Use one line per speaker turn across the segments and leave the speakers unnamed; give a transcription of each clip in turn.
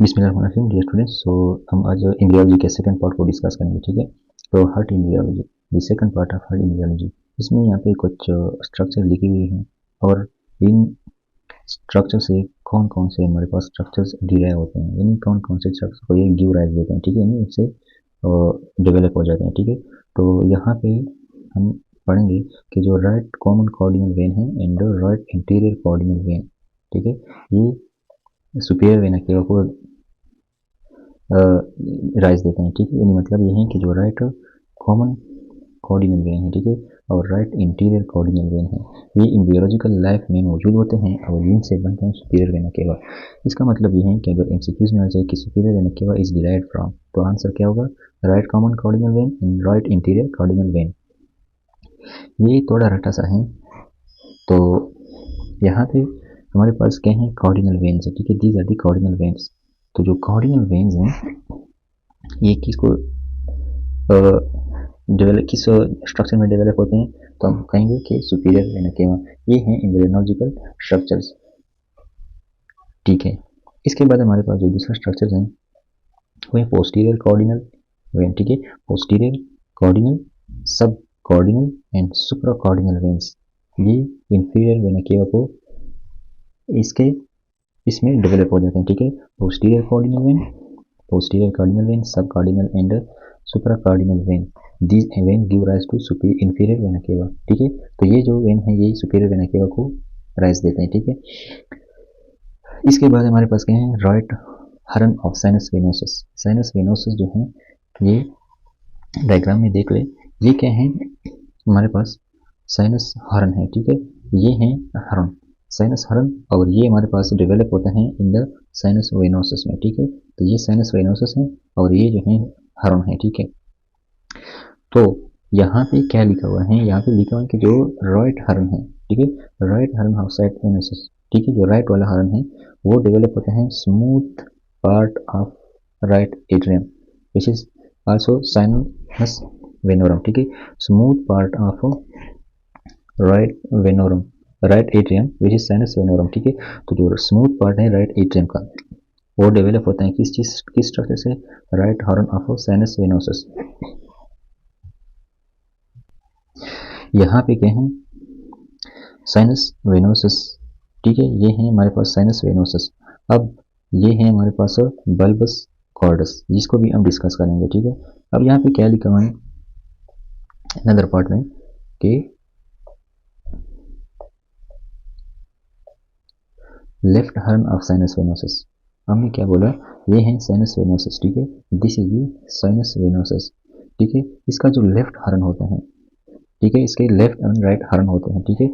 बिस्मिल्लाहिर्रहमानिर्रहीम dear students. हम आज एम्ब्रियोलॉजी के सेकंड पार्ट को डिस्कस करेंगे, ठीक है। तो heart embryology, the second part of heart embryology. इसमें यहाँ पे कुछ स्ट्रक्चर लिखी हुई हैं और इन स्ट्रक्चर से कौन कौन से हमारे पास स्ट्रक्चर्स डिराइव होते हैं, यानी कौन कौन से स्ट्रक्चर को ये गिव राइज देते हैं, ठीक है, यानी इससे डेवलप हो जाते हैं, ठीक है। तो यहाँ पे हम पढ़ेंगे कि जो राइट कॉमन कॉर्डियल वेन है and right interior cordial vein, ठीक है, ये सुपीरियर वेना केवा को राइज देते हैं, ठीक है। यानी मतलब ये है कि जो राइट कॉमन कॉर्डियल वेन है, ठीक है, और राइट इंटीरियर कॉर्डियल वेन है, ये एम्ब्रियोलॉजिकल लाइफ में मौजूद होते हैं और इनसे बनते हैं सुपीरियर वेना केवा। इसका मतलब ये है कि अगर एमसीक्यूज में आ जाए कि सुपीरियर वेना केवा इज डिराइव्ड फ्रॉम, तो आंसर क्या होगा? Right common cordial when and right interior cordial when. ये थोड़ा रटा सा है, तो यहाँ पे हमारे पास क्या है? कॉर्डियल वेन्स है, ठीक है, these are the cardinal veins. तो जो कॉर्डियल वेन्स हैं ये किसको डेवलप, किस स्ट्रक्चर में डेवलप होते हैं? तो हम कहेंगे कि सुपीरियर वेना केवा। ये हैं एम्ब्रियोलॉजिकल स्ट्रक्चर्स, ठीक है। इसके बाद हमारे पास जो दूसरा स्ट्रक्चर है वो है पोस्टीरियर कॉर्डियल वेन, ठीक है, posterior cardinal, subcardinal and supracardinal veins. ये इंफीरियर वेना केवा को इसमें डेवलप हो जाते हैं, ठीक है। Posterior cardinal vein, posterior cardinal vein, subcardinal and supracardinal vein, this vein give rise to inferior vena cava, ठीक है। तो ये जो वेन है ये सुपीरियर वेना केवा को राइज देते हैं, ठीक है। इसके बाद हमारे पास क्या है? राइट हर्न of sinus venosus. Sinus venosus जो है ये डायग्राम में देख ले, ये क्या है? हमारे पास साइनस हर्न है, ठीक है, ये है हर्न, साइनस हर्न, और ये हमारे पास डेवलप होता है इन द साइनस वेनोसस में, ठीक है। तो ये साइनस वेनोसस है और ये जो है हर्न है, ठीक है। तो यहाँ पे क्या लिखा हुआ है? यहाँ पे लिखा हुआ है कि जो राइट हर्न है, ठीक है, राइट हर्न ऑफ साइनस वेनोसस, ठीक है, जो राइट वाला हर्न है वो डेवलप होता है smooth part of right atrium which is also sinus venarum, ठीक है, smooth part of right venarum, right atrium which is sinus venarum, ठीक है। तो जो स्मूथ पार्ट है राइट एट्रियम का वो डेवलप होता है किस स्ट्रक्चर से? Right horn of sinus venosus. यहाँ पे क्या है? साइनस वेनोसस, ठीक है, ये है हमारे पास साइनस वेनोसस। अब ये है हमारे पास बल्बस कॉर्डस, जिसको भी हम डिस्कस करेंगे, ठीक है। अब यहाँ पे क्या लिखा हुआ है अनदर पार्ट में कि लेफ्ट हर्न ऑफ साइनस वेनोसस। हमने क्या बोला? ये है साइनस वेनोसस, ठीक है, this is the sinus venosus, ठीक है। इसका जो लेफ्ट हर्न होता है, ठीक है, इसके लेफ्ट एंड राइट हर्न होते हैं, ठीक है।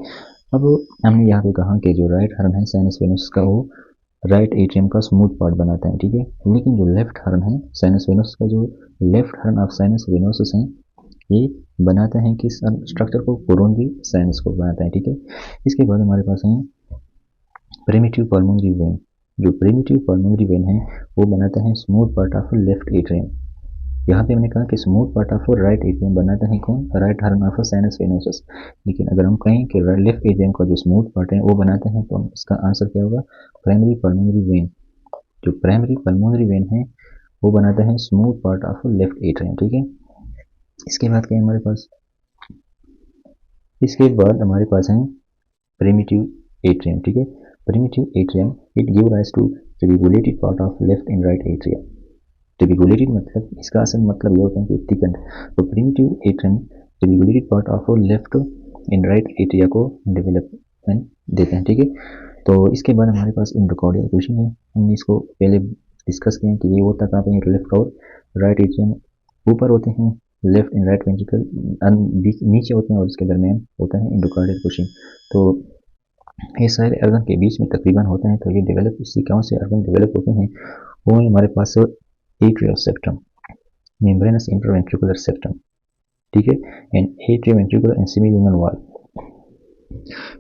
अब हमने यहाँ पे कहा कि जो राइट हर्न है साइनस वेनोसस का वो राइट एट्रियम का स्मूथ पार्ट बनाता है, ठीक है, लेकिन जो लेफ्ट हर्न है साइनस वेनोसस का, जो लेफ्ट हर्न ऑफ साइनस वेनोसस है ये बनाता है कि स्ट्रक्चर को कोरोनरी साइनस को बनाता है, ठीक है। इसके बाद हमारे पास है प्रिमिटिव पल्मोनरी वेन। जो प्रिमिटिव पल्मोनरी वेन है वो बनाता है smooth part of left atrium. यहाँ पे हमने कहा कि smooth part of right atrium बनाता है कौन? राइट हर्न ऑफ साइनस वेनोसस। लेकिन अगर हम कहें कि लेफ्ट एट्रियम का जो स्मूथ पार्ट है वो बनाता है, तो इसका आंसर क्या होगा? Primary pulmonary vein. जो प्राइमरी पल्मोनरी वेन है वो बनाता है smooth part of left atrium, ठीक है। इसके बाद क्या है हमारे पास? इसके बाद हमारे पास है प्रिमिटिव एट्रियम, ठीक है, primitive atrium it give rise to trabeculated part of left and right atrium. Trabeculated मतलब इसका असल मतलब ये होता है कि थिकंड। तो primitive atrium trabeculated part of left and right atria को डेवलपमेंट देते हैं, ठीक है। तो इसके बाद हमारे पास इंडोकार्डियल क्वेश्चन है, हमने इसको पहले डिस्कस किया कि ये होता कहाँ पे? लेफ्ट और राइट एट्रियम ऊपर होते हैं, लेफ्ट एंड राइट वेंट्रिकल नीचे होते हैं और इसके दरमियान होता है इंडोकार्डियल क्वेश्चन। तो ये सारे अर्गन के बीच में तकरीबन होते हैं। तो ये डेवलप, इससे कौन से अर्गन डेवलप होते हैं? वो है हमारे पास atrial septum, membranous interventricular septum, ठीक है, एंड एट्रियोवेंट्रिकुलर एंड सेमिलुनल वाल।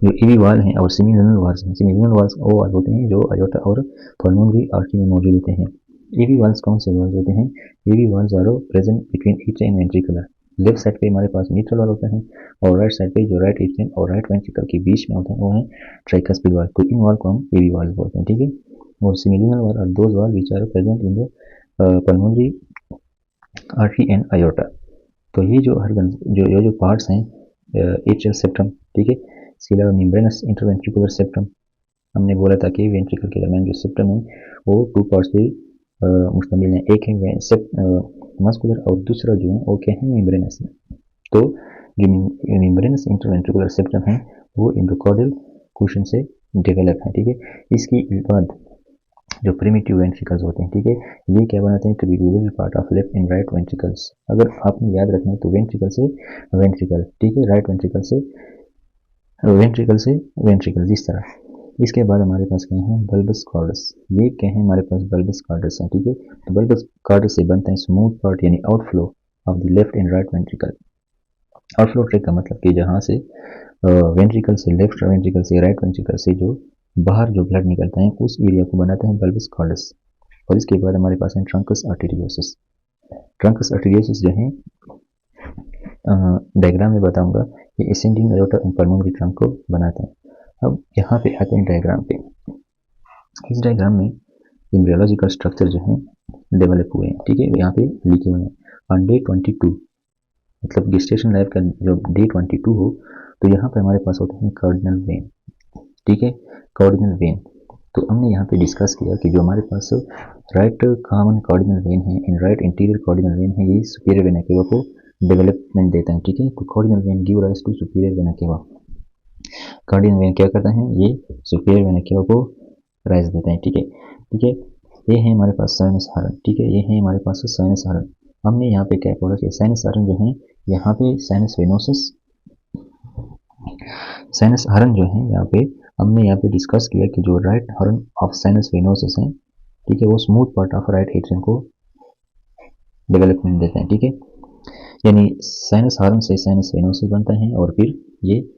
जो एवी वाल हैं और सेमिलुनल वाल्स हैं, सेमिलुनल वाल्स वो वाल होते हैं जो अयोर्टा और पल्मोनरी आर्टरी में मौजूद होते हैं। एवी वाल्स कौन से वाल्स होते हैं? AV valves are present between atrium and ventricular. Left side पे हमारे पास मिट्रल वाल होता है और राइट साइड पे जो राइट एट्रियम और राइट वेंट्रिकल के बीच में होता है वो है ट्राइकस्पिड वाल। तो इन वाल को हम एवी वाल बोलते हैं, ठीक है। और सिमिलिनल वाल are those valve which are present in the pulmonary artery and aorta. तो ये जो ऑर्गन जो पार्ट्स हैं, एट्रियल सेप्टम, ठीक है, इसके अलावा मेम्ब्रेनस इंटरवेंट्रिकुलर सेप्टम, हमने बोला था कि वेंट्रिकल के दरमियान जो सेप्टम है वो 2 पार्ट्स से मुश्तमिल है, एक है मस्कुलर और दूसरा जो है वो क्या है, मेम्ब्रेनस है। तो जो मेम्ब्रेनस इंटरवेंट्रिकुलर सेप्टम है वो एंडोकार्डियल कुशन से डेवलप है, ठीक है। इसके बाद जो प्रिमिटिव वेंट्रिकल्स होते हैं, ठीक है, ये क्या बनाते हैं, tributary part of left and right ventricles. अगर आपने याद रखना है तो वेंट्रिकल से वेंट्रिकल, ठीक है, राइट वेंट्रिकल से वेंट्रिकल, इस तरह। इसके बाद हमारे पास क्या है, बल्बस कॉर्डस। ये क्या है, हमारे पास बल्बस कॉर्डस है, ठीक है। तो बल्बस कॉर्डस से बनता है स्मूथ पार्ट यानी outflow of the left and right ventricle. Outflow track का मतलब कि जहाँ से वेंट्रिकल से, लेफ्ट वेंट्रिकल से, राइट वेंट्रिकल से जो बाहर जो ब्लड निकलता है उस एरिया को बनाते हैं बल्बस कॉर्डस। और इसके बाद हमारे पास है ट्रंकस आर्टेरियोसिस। ट्रंकस आर्टेरियोसिस जो है डायग्राम में बताऊंगा कि असेंडिंग एयोर्टा एंड पल्मोनरी ट्रंक को बनाते हैं। अब यहाँ पे आते हैं डायग्राम पे। इस डायग्राम में एम्ब्रियोलॉजिकल स्ट्रक्चर जो है डेवलप हुए हैं, ठीक है, यहाँ पे लिखे हुए हैं। ऑन डे 22, मतलब गेस्टेशन लाइफ का जो डे 22 हो, तो यहाँ पे हमारे पास होते हैं कार्डिनल वेन, ठीक है, कार्डिनल वेन। तो हमने यहाँ पे डिस्कस किया कि जो हमारे पास राइट कॉमन कार्डिनल वेन है in right interior cardinal when है, ये सुपीरियर वेना केवा को डेवलपमेंट देता है, ठीक है। तो cardinal vein give rise to superior vena cava. Cardinal vein क्या करता है, ये सुपीरियर वेना केवा को राइज देता है, ठीक है, ठीक है। ये है हमारे पास साइनस हॉर्न, ठीक है, ये है हमारे पास साइनस हॉर्न। हमने यहाँ पे क्या बोला कि साइनस हॉर्न जो है, यहाँ पे साइनस वेनोसस, साइनस हॉर्न जो है यहाँ पे हमने यहाँ पे डिस्कस किया कि जो right horn of sinus venosus है, ठीक है, वो smooth part of right atrium को डेवलपमेंट देते हैं, ठीक है। यानी साइनस हॉर्न से साइनस वेनोसस बनता है और फिर ये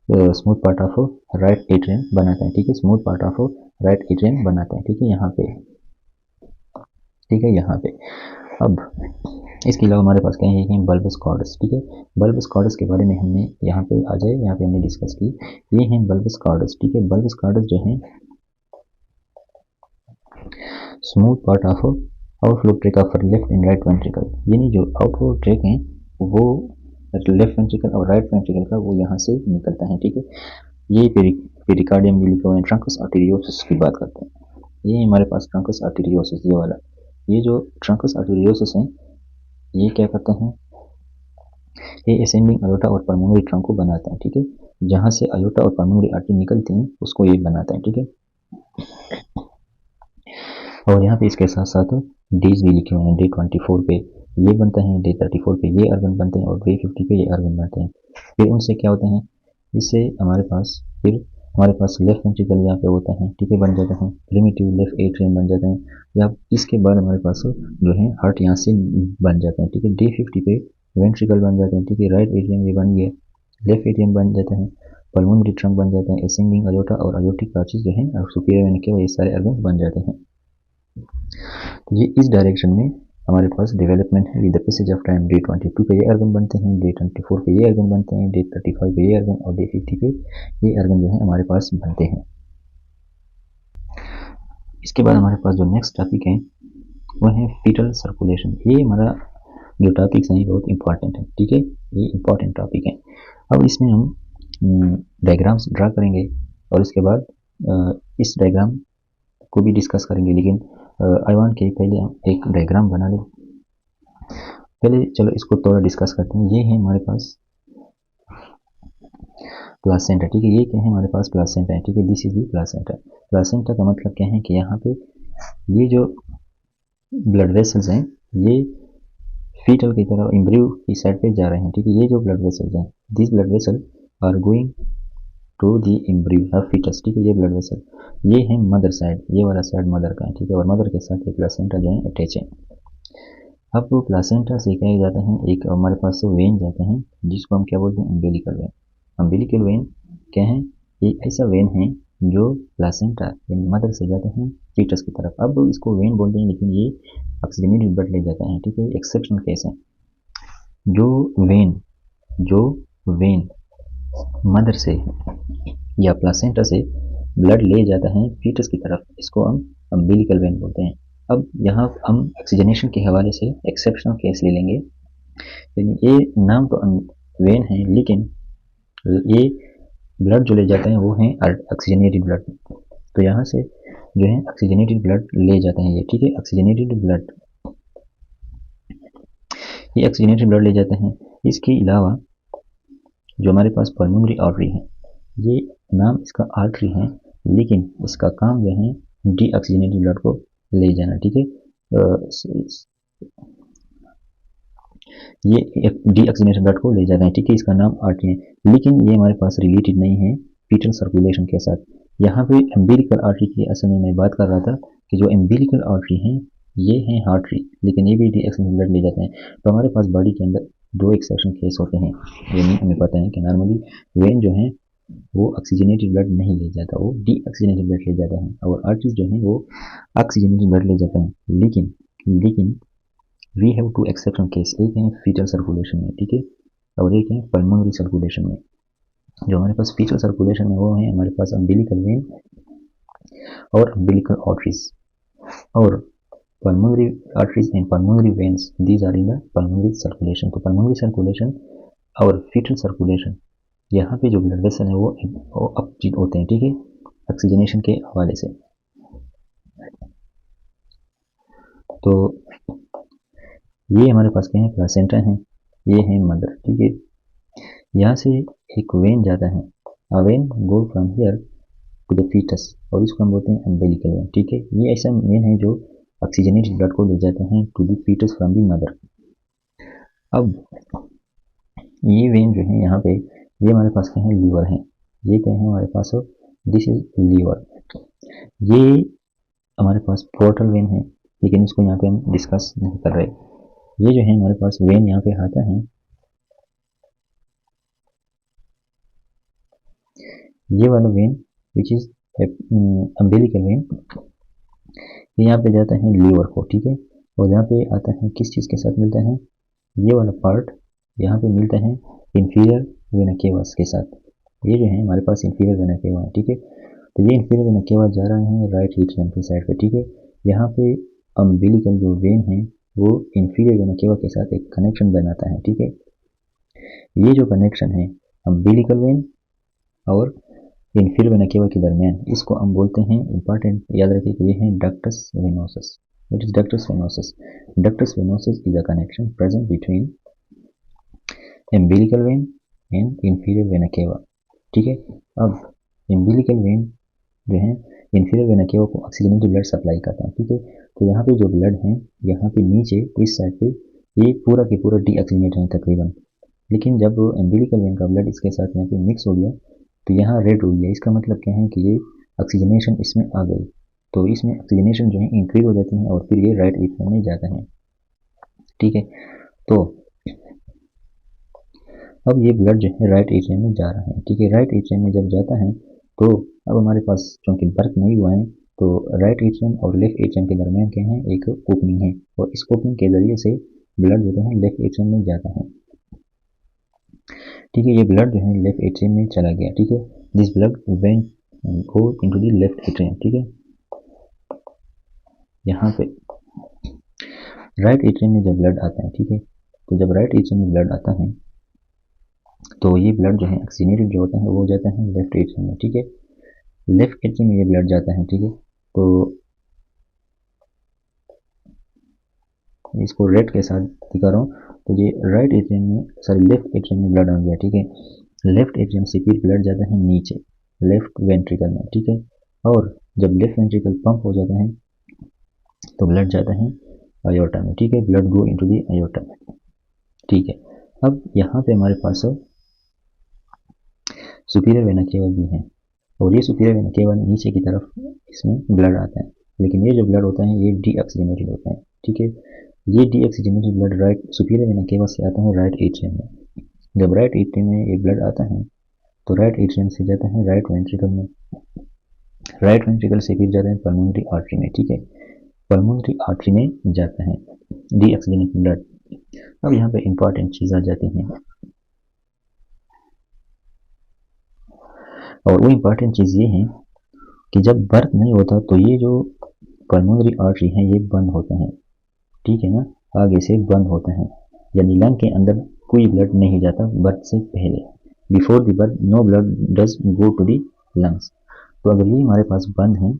smooth part of right atrium बनाता है, ठीक है, smooth part of right atrium बनाता है, ठीक है, यहाँ पे, ठीक है, यहाँ पे। अब इसके अलावा हमारे पास क्या है, बल्बस कॉर्डस, ठीक है। बल्बस कॉर्डस के बारे में हमने यहाँ पे आ जाए, यहाँ पे हमने डिस्कस की, ये है बल्बस कॉर्डस, ठीक है। बल्बस कॉर्डस जो है smooth part of outflow track of left and right ventricle, यानी जो आउटफ्लो ट्रैक है वो लेफ्ट वेंट्रिकल और राइट वेंट्रिकल का वो यहाँ से निकलता है, ठीक है। ये पेरिकार्डियम में लिखा हुआ है, ट्रंकस आर्टेरियोसिस की बात करते हैं। ये हमारे पास ट्रंकस आर्टेरियोसिस, ये वाला, ये जो ट्रंकस आर्टेरियोसिस है ये क्या करते हैं, ये असेंडिंग अयोर्टा और पल्मोनरी ट्रंक को बनाता है, ठीक है। जहाँ से अयोर्टा और पल्मोनरी आर्टरी निकलती हैं उसको ये बनाता है, ठीक है। और यहाँ पे इसके साथ साथ डेज भी लिखे हुए हैं। डे 24 पे ये बनता है, डे 34 पे ये ऑर्गन बनते हैं और डे 50 पे ये ऑर्गन बनते हैं। फिर उनसे क्या होता है, इससे हमारे पास फिर हमारे पास लेफ्ट वेंट्रिकल यहाँ पे होता है, ठीक है, बन जाता है, प्रिमिटिव लेफ्ट एट्रियम बन जाता है, या इसके बाद हमारे पास जो है हार्ट यहाँ से बन जाता है, ठीक है। डे 50 पे वेंट्रिकल बन जाते हैं, ठीक है, राइट एट्रियम ये बन गया, लेफ्ट एट्रियम बन जाता है, पल्मोनरी ट्रंक बन जाता है, असेंडिंग अयोर्टा और अयोर्टिक आर्चेज जो है और सुपीरियर वेन के ये सारे ऑर्गन बन जाते हैं। तो ये इस डायरेक्शन में हमारे पास डेवलपमेंट है। With the passage of time day 22 पे ये ऑर्गन बनते हैं, डे 24 पे ये ऑर्गन बनते हैं, डे 35 पे ये ऑर्गन और डे 50 पे ये ऑर्गन जो है हमारे पास बनते हैं। इसके बाद हमारे पास जो नेक्स्ट टॉपिक है वो है फीटल सर्कुलेशन। ये हमारा जो टॉपिक्स हैं बहुत इंपॉर्टेंट है, ठीक है, ये इंपॉर्टेंट टॉपिक है। अब इसमें हम डायग्राम्स ड्रा करेंगे और इसके बाद इस डायग्राम को भी डिस्कस करेंगे, लेकिन आई वांट के पहले हम एक डायग्राम बना लें। पहले चलो इसको थोड़ा डिस्कस करते हैं। ये है हमारे पास प्लासेंटा, ठीक है, ये क्या है हमारे पास प्लासेंटा है, ठीक है, this is the placenta. Placenta का मतलब क्या है कि यहाँ पे ये जो ब्लड वेसल्स हैं ये फीटल की तरफ एम्ब्रियो की साइड पे जा रहे हैं, ठीक है। ये जो ब्लड वेसल्स हैं, this blood vessel are going to the embryo of foetus, ठीक है। ये ब्लड वेसल ये है मदर साइड, ये वाला साइड मदर का है, ठीक है, और मदर के साथ ये प्लासेंटा जो है अटैच है। अब वो प्लासेंटा से क्या जाता है, एक हमारे पास वेन जाते हैं जिसको हम क्या बोलते हैं, अम्बिलिकल वेन। अम्बिलिकल वेन क्या है, ये ऐसा वेन है जो प्लासेंटा यानी मदर से जाते हैं फीटस की तरफ। अब इसको वेन बोलते हैं लेकिन ये ऑक्सीजनेटेड ब्लड ले जाता है, ठीक है, एक्सेप्शनल केस है। जो वेन मदर से या प्लासेंटा से ब्लड ले जाता है फीटस की तरफ, इसको हम अम्बिलिकल वेन बोलते हैं। अब यहाँ हम ऑक्सीजनेशन के हवाले से एक्सेप्शनल केस ले लेंगे। यानी ये नाम तो वेन है, लेकिन ये ब्लड जो ले जाते हैं वो है ऑक्सीजनेटेड ब्लड। तो यहाँ से जो है ऑक्सीजनेटेड ब्लड ले जाते हैं ये, ठीक है, ऑक्सीजनेटेड ब्लड, ये ऑक्सीजनेटेड ब्लड ले जाते हैं। इसके अलावा जो हमारे पास पल्मोनरी आर्टरी है, ये नाम इसका आर्टरी है, लेकिन इसका काम जो है डीऑक्सीजनेटेड ब्लड को ले जाना, ठीक है। ये डीऑक्सीजनेटेड ब्लड को ले जाते हैं, ठीक है, इसका नाम आर्टरी है, लेकिन ये हमारे पास रिलेटेड नहीं है फीटल सर्कुलेशन के साथ। यहाँ पे एम्बिलिकल आर्टरी की असल में मैं बात कर रहा था कि जो एम्बिलिकल आर्टरी है ये है हार्टरी, लेकिन ये भी डीऑक्सीजनेटेड ब्लड ले जाते हैं। तो हमारे पास बॉडी के अंदर दो एक्सेप्शन केस होते हैं। यानी हमें पता है कि नॉर्मली वेन जो है वो ऑक्सीजनेटेड ब्लड नहीं ले जाता, वो डीऑक्सीजनेटेड ब्लड ले जाता है, और आर्टरीज जो है वो ऑक्सीजनेटेड ब्लड ले जाता है। लेकिन we have two exception case, एक है फीटल सर्कुलेशन में, ठीक है, और एक है पल्मोनरी सर्कुलेशन में। जो हमारे पास फीटल सर्कुलेशन में वो है हमारे पास अम्बिलिकल वेन और अम्बिलिकल आर्टरीज, और pulmonary arteries and pulmonary veins, these are in the pulmonary circulation। तो pulmonary circulation और fetal circulation, यहाँ पे जो ब्लड वेसल है वो अपचित होते हैं, ठीक है, ऑक्सीजनेशन के हवाले से। तो ये हमारे पास क्या है, प्लासेंटा है, ये है मदर, ठीक है। यहाँ से एक वेन जाता है, a vein go from here to the foetus, और इसको हम बोलते हैं अम्बिलिकल वेन, ठीक है। ये ऐसा वेन है जो ऑक्सीजनेटेड ब्लड को ले जाते हैं to the foetus from the mother. अब ये वेन जो है यहाँ पे, ये हमारे पास क्या है, लीवर है, ये क्या है हमारे पास, दिस इज लीवर। ये हमारे पास पोर्टल वेन है, लेकिन इसको यहाँ पे हम डिस्कस नहीं कर रहे। ये जो है हमारे पास वेन यहाँ पे आता है, ये वाला when which is umbilical when, ये यहाँ पे जाता है लीवर को, ठीक है, और यहाँ पे आता है किस चीज़ के साथ मिलता है, ये वाला पार्ट यहाँ पे मिलता है इंफीरियर वेना केवास के साथ। ये जो है हमारे पास इंफीरियर वेना केवा है, ठीक है। तो ये इंफीरियर वेना केवा जा रहा है राइट एट्रियम की साइड पे, ठीक है। यहाँ पे अम्बिलिकल जो वेन है वो इंफीरियर वेना केवा के साथ एक कनेक्शन बनाता है, ठीक है। ये जो कनेक्शन है अम्बिलिकल वेन और इंफीरियर वेना केवा के दरमियान, इसको हम बोलते हैं, इंपॉर्टेंट याद रखिए कि ये है ductus venosus. What is ductus venosus? Ductus venosus is a connection present between umbilical vein and inferior vena cava, ठीक है। अब umbilical vein जो है inferior vena cava को ऑक्सीजनेटेड ब्लड सप्लाई करता है, ठीक है। तो यहाँ पे जो ब्लड है, यहाँ पे नीचे इस साइड पे ये पूरा के पूरा डीऑक्सीजनेटेड है तकरीबन, लेकिन जब umbilical vein का ब्लड इसके साथ यहाँ पे मिक्स हो गया तो यहाँ रेड हो गया। इसका मतलब क्या है कि ये ऑक्सीजनेशन इसमें आ गई, तो इसमें ऑक्सीजनेशन जो है इंक्रीज हो जाती है और फिर ये राइट एट्रियम में जाता है, ठीक है। तो अब ये ब्लड जो है राइट एट्रियम में जा रहा है, ठीक है। राइट एट्रियम में जब जाता है तो अब हमारे पास चूंकि बर्थ नहीं हुआ है, तो राइट एट्रियम और लेफ्ट एट्रियम के दरमियान क्या है, एक ओपनिंग है, और इस ओपनिंग के जरिए से ब्लड जो है लेफ्ट एट्रियम में जाता है, ठीक है। ये ब्लड जो है लेफ्ट एट्रियम में चला गया, ठीक है। This blood went go into the left atrium, ठीक है। यहाँ पे राइट एट्रियम में जब ब्लड आता है, ठीक है, तो जब राइट एट्रियम में ब्लड आता है तो ये ब्लड जो है ऑक्सीजनेटेड जो होता है वो जाता है लेफ्ट एट्रियम में, ठीक है। लेफ्ट एट्रियम में ये ब्लड जाता है, ठीक है। तो इसको रेड के साथ दिखा रहा हूँ, तो ये राइट एट्रियम में, सॉरी लेफ्ट एट्रियम में ब्लड आ गया, ठीक है। लेफ्ट एट्रियम से फिर ब्लड जाता है नीचे लेफ्ट वेंट्रिकल में, ठीक है, और जब लेफ्ट वेंट्रिकल पंप हो जाता है तो ब्लड जाता है आयोर्टा में, ठीक है। ब्लड गो इनटू द आयोर्टा में, ठीक है। अब यहाँ पे हमारे पास सुपीरियर वेना केवा भी है, और ये सुपीरियर वेना केवा नीचे की तरफ इसमें ब्लड आता है, लेकिन ये जो ब्लड होता है ये डीऑक्सीजनेटेड होता है, ठीक है। ये deoxygenated blood right superior vena केवा से आता है राइट एट्रियम में। जब राइट एट्रियम में ये ब्लड आता है तो राइट एट्रियम से जाता है राइट वेंट्रिकल में, राइट वेंट्रिकल से फिर जाता है पल्मोनरी आर्टरी में, ठीक है। पल्मोनरी आर्टरी में जाता है डीऑक्सीजनेटेड ब्लड। अब यहाँ पे इंपॉर्टेंट चीज आ जाती है, और वो इंपॉर्टेंट चीज ये है कि जब बर्थ नहीं होता तो ये जो पल्मोनरी आर्टरी हैं ये बंद होते हैं, ठीक है ना, आगे से बंद होते हैं, यानी लंग के अंदर कोई ब्लड नहीं जाता बर्थ से पहले। Before the birth no blood does go to the lungs. तो अगर ये हमारे पास बंद है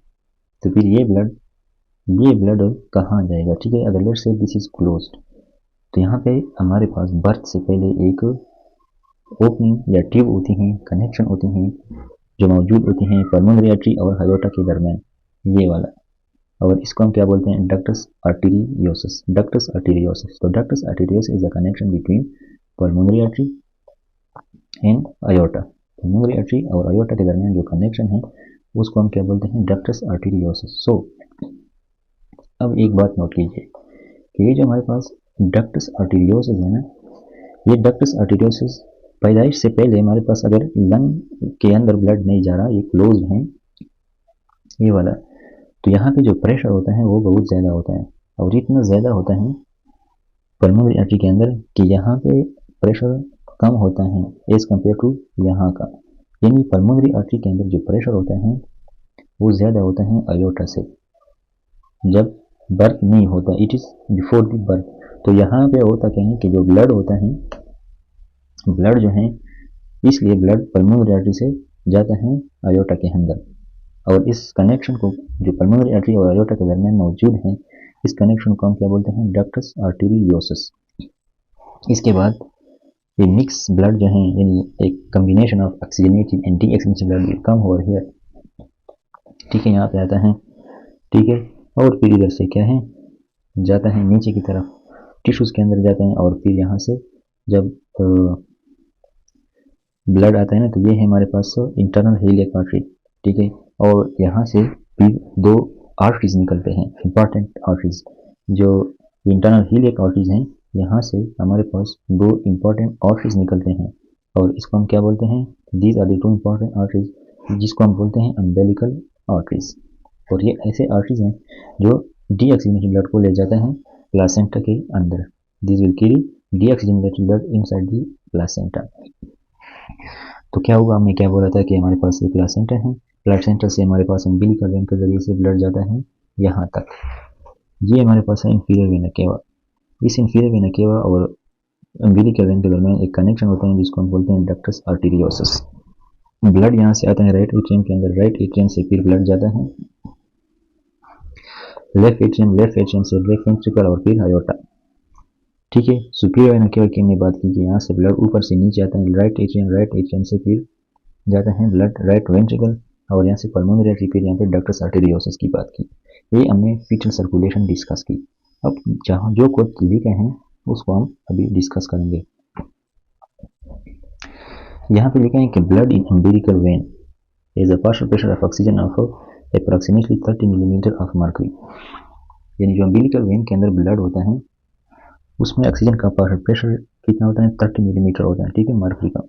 तो फिर ये ब्लड कहाँ जाएगा, ठीक है। अगर let's say this is closed, तो यहाँ पे हमारे पास बर्थ से पहले एक ओपनिंग या ट्यूब होती हैं, कनेक्शन होती हैं जो मौजूद होती हैं पल्मोनरी आर्टरी और हायोटा के दरमियान, ये वाला, और इसको हम क्या बोलते हैं, डक्टस आर्टेरियोसस। डक्टस आर्टेरियोसस, तो ductus arteriosus is a connection between pulmonary artery and iota. Pulmonary artery और आयोटा के दरमियान जो कनेक्शन है उसको हम क्या बोलते हैं, डक्टस आर्टेरियोसस। सो अब एक बात नोट कीजिए कि ये जो हमारे पास डक्टस आर्टेरियोसस है ना, ये डक्टस आर्टेरियोसस पैदाइश से पहले हमारे पास अगर लंग के अंदर ब्लड नहीं जा रहा, ये क्लोज है ये वाला, तो यहाँ पे जो प्रेशर होता है वो बहुत ज़्यादा होता है, और इतना ज़्यादा होता है पल्मोनरी आर्टरी के अंदर कि यहाँ पे प्रेशर कम होता है एज कम्पेयर टू यहाँ का, यानी पल्मोनरी आर्टरी के अंदर जो प्रेशर होता है वो ज़्यादा होता है आयोटा से जब बर्थ नहीं होता, it is before the birth. तो यहाँ पे होता क्या है कि जो ब्लड होता है, ब्लड जो है, इसलिए ब्लड पल्मोनरी आर्टरी से जाता है आयोटा के अंदर, और इस कनेक्शन को जो पल्मोनरी आर्टरी और आयोटा के दरमियान मौजूद है, इस कनेक्शन को हम क्या बोलते हैं, डक्टस आर्टेरियोसस। इसके बाद ये मिक्स ब्लड जो है, यानी एक combination of oxygenated and deoxygenated blood will come over here, ठीक है, यहाँ पे आता है, ठीक है, और फिर इधर से क्या है, जाता है नीचे की तरफ, टिश्यूज के अंदर जाता है, और फिर यहाँ से जब ब्लड आता है ना, तो ये है हमारे पास इंटरनल हीलियक आर्टरी, ठीक है, और यहाँ से फिर दो आर्टरीज निकलते हैं, इंपॉर्टेंट आर्टरीज, जो इंटरनल हीलियक आर्टरीज हैं, यहाँ से हमारे पास दो इंपॉर्टेंट आर्टरीज निकलते हैं, और इसको हम क्या बोलते हैं, these are the two important arteries, जिसको हम बोलते हैं अम्बिलिकल आर्टरीज। और ये ऐसे आर्टरीज हैं जो डीऑक्सीजनेटेड ब्लड को ले जाता है प्लासेंटा के अंदर, this will carry deoxygenated blood inside the placenta. तो क्या हुआ, हमने क्या बोला था कि हमारे पास एक प्लासेंटा है, प्लासेंटा से हमारे पास अम्बिलिकल वेन के जरिए से ब्लड जाता है यहाँ तक, ये हमारे पास है इंफीरियर वेना केवा। इस इंफीरियर वेना केवा और अम्बिलिकल वेन के दरमियान एक कनेक्शन होता है जिसको हम बोलते हैं डक्टस आर्टेरियोसस। ब्लड यहाँ से आता है राइट एट्रियम के अंदर, राइट एट्रियम से फिर ब्लड जाता है लेफ्ट एट्रियम से लेफ्ट वेंट्रिकल और फिर हायोटा, ठीक है। सुपीरियर वेना केवा की हमने बात की कि यहाँ से ब्लड ऊपर से नीचे आता है राइट एट्रियम से फिर जाता है ब्लड राइट वेंट्रिकल, और यहाँ से पल्मोनरी आर्टरी, फिर यहाँ पे डक्टस आर्टेरियोसस की बात की। ये हमने फीटल सर्कुलेशन डिस्कस की। अब जहाँ जो कोड लिखे हैं उसको हम अभी डिस्कस करेंगे। यहाँ पे लिखे हैं कि blood in umbilical when is a partial pressure of oxygen of approximately 30 millimetre of mercury, यानी जो अम्बिलिकल वेन के अंदर ब्लड होता है उसमें ऑक्सीजन का पार्शियल प्रेशर कितना होता है, 30 मिलीमीटर होता है, ठीक है, मर्क्यूरी का,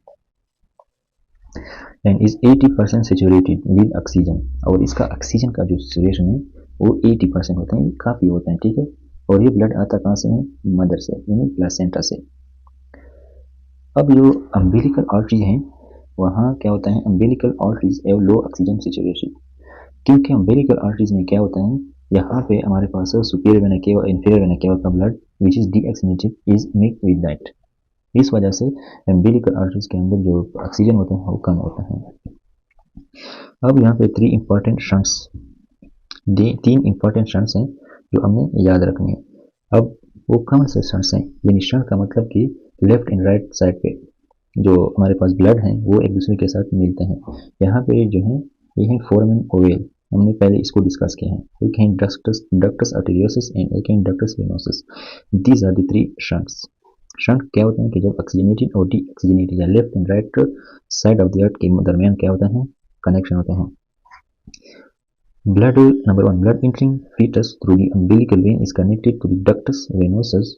and is 80% saturated with oxygen, और इसका ऑक्सीजन का जो सेचुरेशन है वो 80% होता है, काफ़ी होता है, ठीक है। और ये ब्लड आता कहाँ से है, मदर से, यानी प्लासेंटा से। अब जो अम्बिलिकल आर्टरीज हैं वहाँ क्या होता है, umbilical arteries have low oxygen saturation, क्योंकि अम्बिलिकल आर्टरीज में क्या होता है, यहाँ पे हमारे पास superior vena cava inferior vena cava का blood which is deoxygenated is mix with that, इस वजह से अम्बिलिकल आर्टरीज के अंदर जो ऑक्सीजन होते हैं वो कम होता है। अब यहाँ पे तीन इंपॉर्टेंट शंट्स हैं जो हमें याद रखने हैं। अब वो कौन से शंट्स हैं, यानी शंट का मतलब कि लेफ्ट एंड राइट साइड पे जो हमारे पास ब्लड हैं वो एक दूसरे के साथ मिलते हैं। यहाँ पे जो है ये है फोरामेन ओवेल, हमने पहले इसको डिस्कस किया है, एक है डक्टस आर्टेरियोसस एंड एक है ductus venosus, these are the three shunts. Shunt क्या होता है कि जब ऑक्सीजनेटेड और डीऑक्सीजनेटेड या left and right side of the heart के दरमियान क्या होता है, कनेक्शन होते हैं। Blood, number 1, blood entering fetus through the umbilical vein is connected to the ductus venosus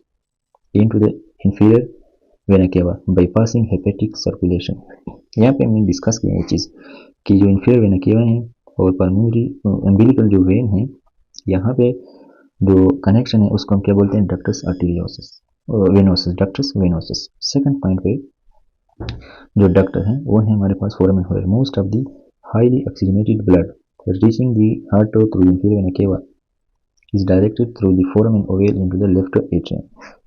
into the inferior vena cava bypassing hepatic circulation। यहाँ पे हमने डिस्कस किया ये चीज़ कि जो inferior vena cava है और pulmonary umbilical जो वेन है, यहाँ पे जो कनेक्शन है उसको हम क्या बोलते हैं, ductus arteriosus venosus, ductus venosus. Second point पे जो डक्ट है वो है हमारे पास foramen ovale, most of the highly oxygenated blood reaching the heart through inferior vena cava is directed through the foramen ovale into the left atrium.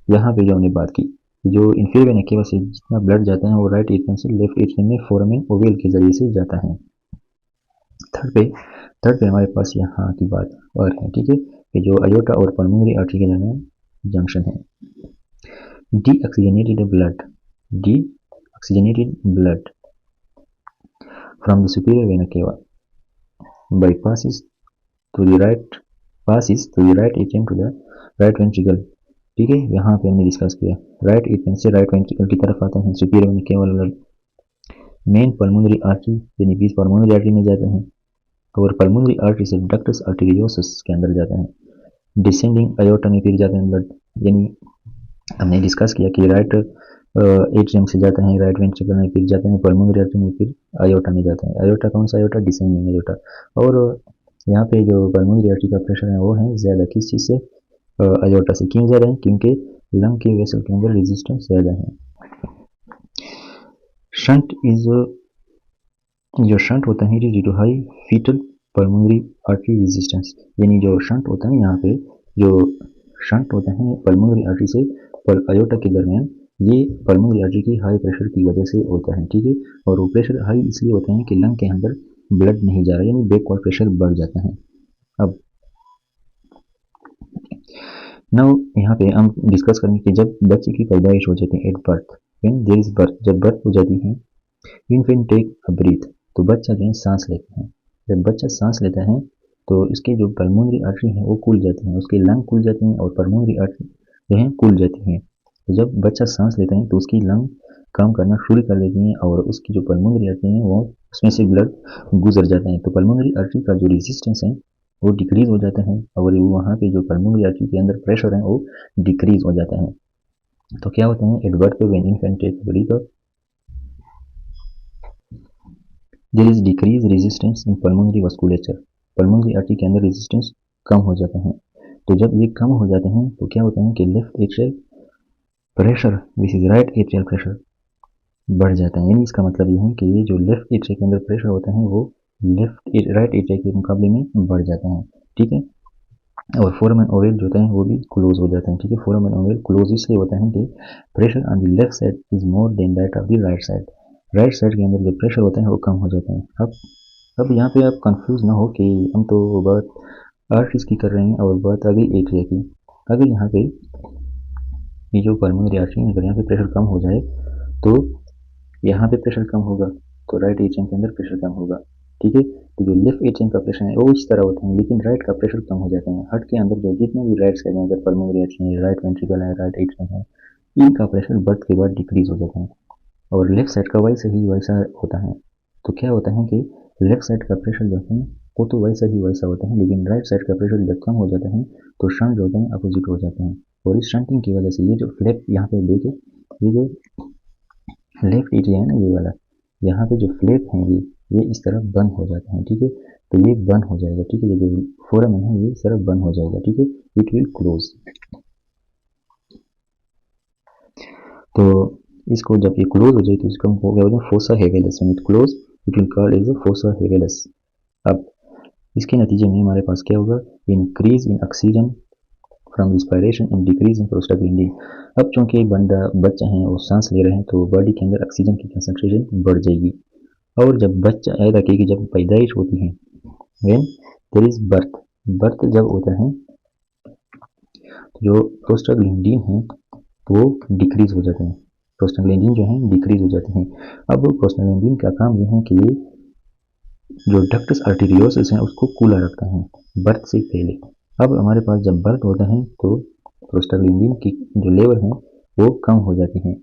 यहाँ पे जो हमने बात की, जो इंफीरियर वेना केवा से जितना ब्लड जाता है वो राइट एट्रियम से लेफ्ट एट्रियम में फोरामेन ओवल के जरिए से जाता है। थर्ड पे हमारे पास यहाँ की बात और है, ठीक है, कि जो अयोर्टा और पल्मोनरी आर्टरी के दरमियान जंक्शन है। Deoxygenated blood from the superior vena केवा passes through the right atrium to the right ventricle। ठीक है, यहाँ पे हमने डिस्कस किया राइट एट्रियम से राइट वेंट्रिकल की तरफ आते हैं सुपीरियर वेना केवा ब्लड। मेन पल्मोनरी आर्टरी यानी बीच पल्मोनरी आर्टरी में जाते हैं और पल्मोनरी आर्टरी से डक्टस आर्टेरियोसस के अंदर जाते हैं। डिसेंडिंग अयोर्टा में फिर जाते हैं ब्लड, यानी हमने डिस्कस किया कि राइट एट्रियम से जाते हैं राइट वेंट्रिकल में फिर जाते हैं पल्मोनरी आर्टरी में फिर अयोर्टा में जाते हैं। अयोर्टा कौन सा अयोर्टा? डिसेंडिंग अयोर्टा। और यहाँ पे जो पल्मोनरी आर्टरी का प्रेशर है वो है ज़्यादा, किस चीज़ से? अयोर्टा से। क्यों ज़्यादा है? क्योंकि लंग के वेसल के अंदर रेजिस्टेंस ज़्यादा है। शंट जो शंट होता है due to high foetal pulmonary artery resistance, यानी जो शंट होता है यहाँ पे जो शंट होता है पल्मोनरी आर्टरी से अयोर्टा के दरमियान, ये पल्मोनरी आर्टरी की हाई प्रेशर की वजह से होता है, ठीक है। और वो प्रेशर हाई इसलिए होता है कि लंग के अंदर ब्लड नहीं जा रहा, यानी बैकवर्ड प्रेशर बढ़ जाता है। अब नाउ यहाँ पे हम डिस्कस करेंगे कि जब बच्चे की पैदाइश हो जाती है at birth, when there is birth, जब बर्थ हो जाती है, इन्फेंट टेक अ ब्रीथ, तो बच्चा जो है सांस लेता है। जब बच्चा सांस लेता है तो इसके जो पल्मोनरी आर्टरी है वो खुल जाती है, उसके लंग खुल जाते हैं और पल्मोनरी आर्टरी जो है खुल जाती है। तो जब बच्चा सांस लेता है तो उसकी लंग काम करना शुरू कर देती है और उसकी जो पल्मोनरी आर्टरी है वो उसमें से ब्लड गुजर जाता है। तो पल्मोनरी आर्टरी का जो रेजिस्टेंस है वो डिक्रीज हो जाता है और वहाँ पे जो पल्मोनरी आर्टरी के अंदर प्रेशर है वो डिक्रीज हो जाता है। तो क्या होता है? At birth when infant take breath there is decrease resistance in pulmonary vasculature, pulmonary artery के अंदर रेजिस्टेंस कम हो जाता है। तो जब ये कम हो जाते हैं तो क्या होता है कि left atrial pressure this is right atrial pressure बढ़ जाता है। यानी इसका मतलब ये है कि ये जो लेफ्ट एट्रिया के अंदर प्रेशर होता है वो राइट एट्रिया के मुकाबले में बढ़ जाता है, ठीक है। और फोरामेन ओवल जो होता है वो भी क्लोज हो जाता है, ठीक है। फोरामेन ओवल क्लोज इसलिए होता है कि pressure on the left side is more than that of the right side, right side के अंदर जो प्रेशर होता है वो कम हो जाता है। अब यहाँ पे आप कंफ्यूज ना हो कि हम तो बात आर्टरीज की कर रहे हैं और बात आ गई एट्रिया की। अगर यहाँ पे ये जो पल्मोनरी आर्टरी है अगर यहाँ पे प्रेशर कम हो जाए तो यहाँ पे प्रेशर कम होगा तो राइट एट्रियम के अंदर प्रेशर कम होगा, ठीक है। तो जो लेफ्ट एट्रियम का प्रेशर है वो इस तरह होता है, लेकिन राइट का प्रेशर कम हो जाता है। हार्ट के अंदर जो जितने भी राइट साइड में अगर पल्मोनरी आर्टरी है, राइट वेंट्रिकल है, राइट एट्रियम है, इनका प्रेशर बर्थ के बाद डिक्रीज हो जाता है और लेफ्ट साइड का वैसा होता है। तो क्या होता है कि लेफ्ट साइड का प्रेशर जो है वो तो वैसा ही वैसा होता है, लेकिन राइट साइड का प्रेशर जब कम हो जाता है तो शंट जो होते हैं अपोजिट हो जाते हैं। और इस शंटिंग की वजह से ये जो फ्लैप यहाँ पे देखे, ये जो लेफ्ट एट्रिया है ना ये वाला, यहाँ पे जो फ्लैप है ये इस तरफ बंद हो जाता है, ठीक है। तो ये बंद हो जाएगा, ठीक है। ये जो फोरामेन है ये इस तरफ बंद हो जाएगा, ठीक है, इट विल क्लोज। तो इसको जब ये क्लोज हो जाए तो इसका हो गया fossa ovalis, when it close it will called as a fossa ovalis. अब इसके नतीजे में हमारे पास क्या होगा? Increase in oxygen from respiration and decrease in prostaglandin. अब चूंकि बच्चा है और सांस ले रहे हैं तो बॉडी के अंदर ऑक्सीजन की कंसंट्रेशन बढ़ जाएगी। और जब बच्चा याद रखिए कि जब पैदाइश होती है, व्हेन देयर इज बर्थ जब होता है तो जो प्रोस्टाग्लैंडिन है वो डिक्रीज हो जाते हैं, प्रोस्टाग्लैंडिन जो है डिक्रीज हो जाते हैं। अब प्रोस्टाग्लैंडिन का काम यह है कि ये जो डक्टस आर्टेरियोसस है उसको कूलर रखता है बर्थ से पहले। अब हमारे पास जब बर्थ होता है तो प्रोस्टाग्लैंडिन की जो लेवल है वो कम हो जाती है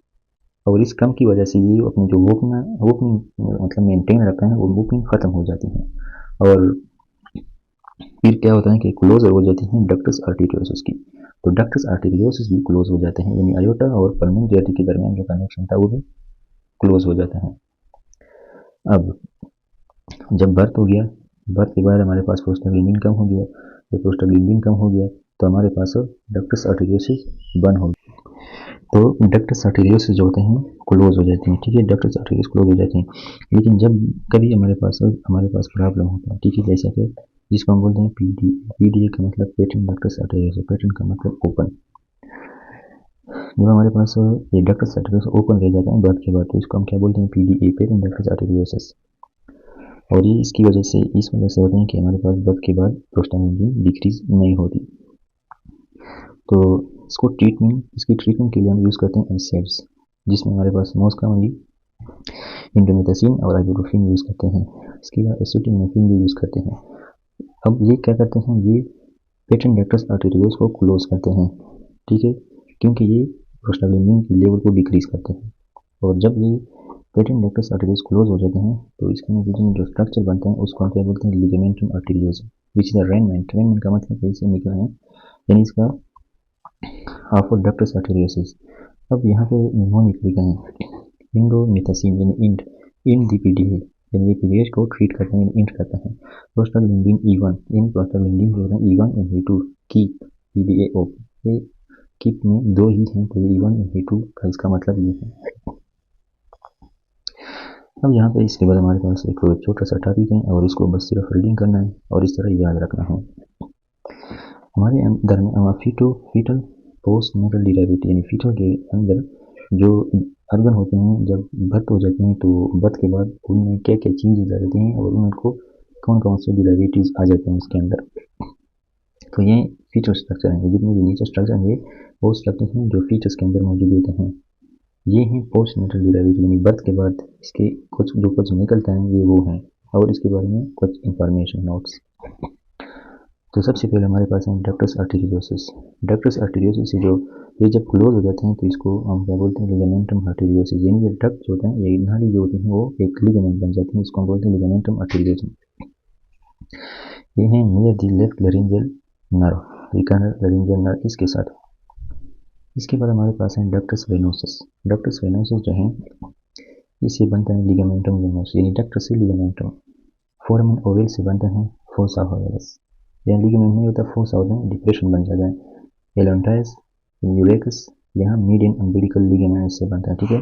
और इस कम की वजह से ये अपनी जो वोकनिंग मतलब मेंटेन रखता है वो वोकनिंग खत्म हो जाती है और फिर क्या होता है कि क्लोज हो जाती है डक्टस आर्टेरियोसस की। तो डक्टस आर्टेरियोसस भी क्लोज हो जाते हैं, यानी अयोर्टा और पल्मोनरी आर्टरी के दरमियान जो कनेक्शन था वो भी क्लोज हो जाता है। अब जब बर्थ हो गया, बर्थ के बाद हमारे पास प्रोस्टाग्लैंडिन कम हो गया, जब प्रोस्टाग्लैंडिन कम हो गया तो हमारे पास डक्टस आर्टेरियोसस बंद हो गया। तो डक्टस आर्टेरियोसस जो होते हैं क्लोज हो जाते हैं, ठीक है, डक्टस आर्टेरियोसस क्लोज हो जाते हैं। लेकिन जब कभी हमारे पास प्रॉब्लम होता है, ठीक है, जैसा कि जिसको हम बोलते हैं पीडीए। पीडीए का मतलब पेटेंट डक्टस आर्टेरियोसस, पेटेंट का मतलब ओपन। जब हमारे पास ये डक्टस आर्टेरियोसस ओपन रह जाता है बर्थ के बाद तो इसको हम क्या बोलते हैं, पीडीए, पेटेंट डक्टस आर्टेरियोसस। और ये इसकी वजह से, इस वजह से होते हैं कि हमारे पास बर्थ के बाद प्रोस्टाग्लैंडिन डिक्रीज नहीं होती। तो इसकी ट्रीटमेंट के लिए हम यूज़ करते हैं एनसेड्स, जिसमें हमारे पास मोस्ट कॉमनली इंडोमेथासिन और आइबुप्रोफेन यूज़ करते हैं। इसके बाद एसिटामिनोफेन भी यूज़ करते हैं। अब ये क्या करते हैं, ये पेटेंट डक्टस आर्टेरियोस को क्लोज करते हैं, ठीक है, क्योंकि ये प्रोस्टाग्लैंडिन की लेवल को डिक्रीज करते हैं। और जब ये पेटेंट डक्टस आर्टेरियोस क्लोज हो जाते हैं तो इसके बीच में जो स्ट्रक्चर बनता है उसको हम क्या बोलते हैं, ligamentum arteriosum, which is the remnant. Remnant का मतलब कहीं से निकला है, यानी इसका हाफ ऑफ डक्टस आर्टेरियोसस। अब यहाँ पे निमोनिक लिखा है इंडोमेथासिन, यानी इंड दी पीडीए, यानी ये पीडीए को ट्रीट करता है, इंड करता है। प्रोस्टाग्लैंडिन E1, इन प्रोस्टाग्लैंडिन जो है E1 और E2 कीप पीडीए ओपन, ये कीप में दो ही हैं, तो E1 और E2 का इसका मतलब ये है। अब यहाँ पे इसके बाद हमारे पास एक छोटा सा टॉपिक है और इसको बस सिर्फ रीडिंग करना है और इस तरह याद रखना है। हमारे अंदर में फीटल पोस्ट नेटल डिराइवेटी, यानी फीटल के अंदर जो अर्गन होते हैं जब बर्थ हो जाते हैं तो बर्थ के बाद उनमें क्या क्या चेंजेस आ जाते हैं और उनको कौन कौन से डिराइवेटीज आ जाते हैं उसके अंदर। तो ये फीचर स्ट्रक्चर है, जितने भी नीचे स्ट्रक्चर हैं ये वो स्ट्रक्चर हैं जो फीचर्स के अंदर मौजूद होते हैं। ये हैं पोस्ट नेटल डिराइवेटी, यानी बर्थ के बाद इसके कुछ निकलता है ये वो है, और इसके बारे में कुछ इंफॉर्मेशन नोट्स। तो सबसे पहले हमारे पास है डक्टस आर्टेरियोसस। डक्टस आर्टेरियोसस जो ये जब क्लोज हो जाते हैं तो इसको हम क्या बोलते हैं, लिगामेंटम आर्टेरियोसस, यानी ये डक्ट जो होते हैं, ये नाली जो होती है वो एक लिगामेंट बन जाती है, इसको हम बोलते हैं लिगामेंटम आर्टेरियोसम। ये है near the left laryngeal nerve, laryngeal nerve इसके साथ। इसके बाद हमारे पास है डक्टस वेनोसस। डक्टस वेनोसस जो है इससे बनता है लिगामेंटम वेनोसस, यानी डक्टस से लिगामेंटम। फोरामेन ओवल से बनता है फोसा ओवल्स, यहाँ लिगामेंट नहीं होता, फोसा होता है, डिप्रेशन बन जाता है। एलेंटाइस यूरेकस, यहाँ मीडियन अम्बिलिकल लिगामेंट से बनता है, ठीक है।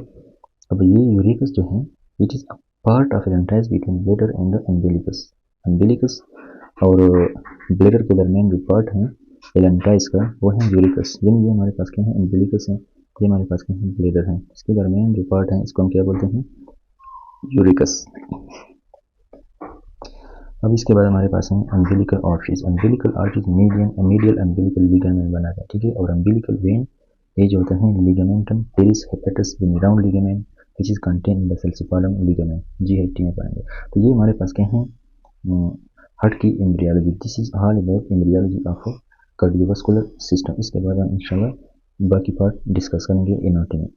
अब ये यूरेकस जो है it is a part of allantois between bladder and the umbilicus. Umbilicus और ब्लैडर के दरमियान जो पार्ट है एलेंटाइस का वो है यूरेकस, यानी ये हमारे पास क्या है, अम्बिलिकस है, ये हमारे पास क्या है, ब्लैडर है। इसके दरमियान जो पार्ट है इसको हम क्या बोलते हैं, यूरेकस। अब इसके बाद हमारे पास है umbilical arteries. Umbilical arteries medial umbilical ligament बनाता है, ठीक है। और अम्बिलिकल वेन ये जो होता है ligamentum teres hepatis round ligament which is contain in the falciform ligament, G80 में पाएंगे। तो ये हमारे पास क्या है, हार्ट की embryology. This is all about embryology of cardiovascular system. इसके बाद हम इंशाल्लाह बाकी पार्ट डिस्कस करेंगे एनाटॉमी में।